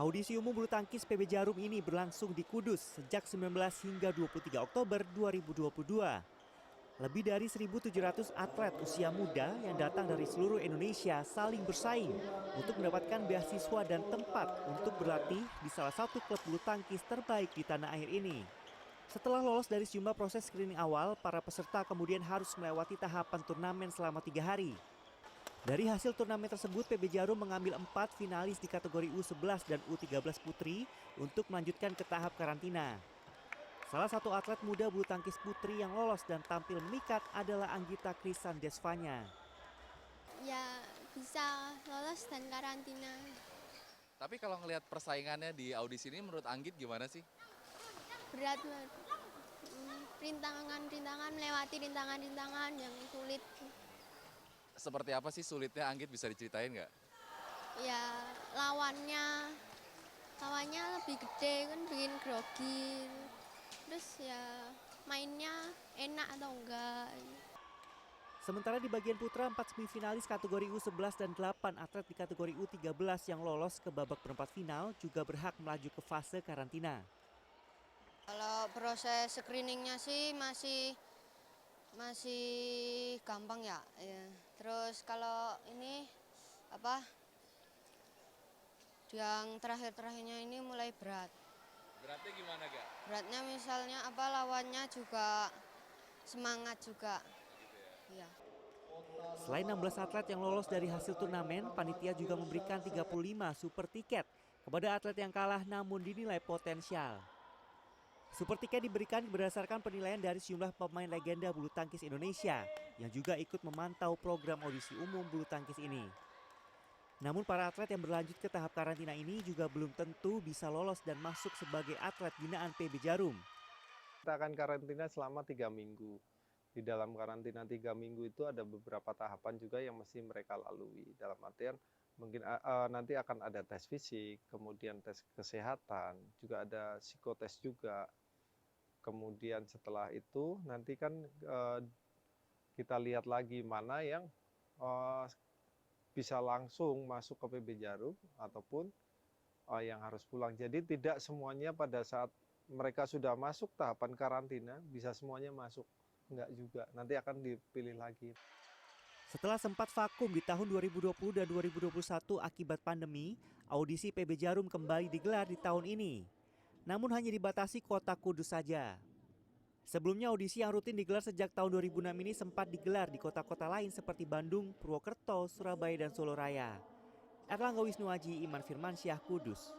Audisi umum bulu tangkis PB Jarum ini berlangsung di Kudus sejak 19 hingga 23 Oktober 2022. Lebih dari 1.700 atlet usia muda yang datang dari seluruh Indonesia saling bersaing untuk mendapatkan beasiswa dan tempat untuk berlatih di salah satu klub bulu tangkis terbaik di tanah air ini. Setelah lolos dari sejumlah proses screening awal, para peserta kemudian harus melewati tahapan turnamen selama 3 hari. Dari hasil turnamen tersebut, PB Jarum mengambil 4 finalis di kategori U11 dan U13 putri untuk melanjutkan ke tahap karantina. Salah satu atlet muda bulu tangkis putri yang lolos dan tampil memikat adalah Anggita Krisan Desvanya. Ya bisa lolos dan karantina. Tapi kalau ngelihat persaingannya di audisi ini menurut Anggit gimana sih? Berat banget. Rintangan-rintangan, melewati rintangan-rintangan yang sulit. Seperti apa sih sulitnya Anggit, bisa diceritain nggak? Ya lawannya lebih gede kan bikin grogi. Terus ya mainnya enak atau enggak. Sementara di bagian putra, 4 semifinalis kategori U11 dan 8 atlet di kategori U13 yang lolos ke babak perempat final juga berhak melaju ke fase karantina. Kalau proses screeningnya sih masih gampang ya. Terus kalau ini yang terakhirnya ini mulai berat. Beratnya gimana Gak? Beratnya misalnya lawannya juga semangat juga. Iya. Selain 16 atlet yang lolos dari hasil turnamen, panitia juga memberikan 35 super tiket kepada atlet yang kalah namun dinilai potensial. Super tiket diberikan berdasarkan penilaian dari sejumlah pemain legenda bulu tangkis Indonesia yang juga ikut memantau program audisi umum bulu tangkis ini. Namun para atlet yang berlanjut ke tahap karantina ini juga belum tentu bisa lolos dan masuk sebagai atlet binaan PB Jarum. Kita akan karantina selama 3 minggu. Di dalam karantina 3 minggu itu ada beberapa tahapan juga yang mesti mereka lalui. Dalam artian mungkin nanti akan ada tes fisik, kemudian tes kesehatan, juga ada psikotes juga. Kemudian setelah itu nanti kan kita lihat lagi mana yang bisa langsung masuk ke PB Jarum ataupun yang harus pulang. Jadi tidak semuanya pada saat mereka sudah masuk tahapan karantina bisa semuanya masuk. Enggak juga, nanti akan dipilih lagi. Setelah sempat vakum di tahun 2020 dan 2021 akibat pandemi, audisi PB Jarum kembali digelar di tahun ini. Namun hanya dibatasi kota Kudus saja. Sebelumnya audisi yang rutin digelar sejak tahun 2006 ini sempat digelar di kota-kota lain seperti Bandung, Purwokerto, Surabaya, dan Solo Raya. Erlangga Wisnuaji, Iman Firmansyah, Kudus.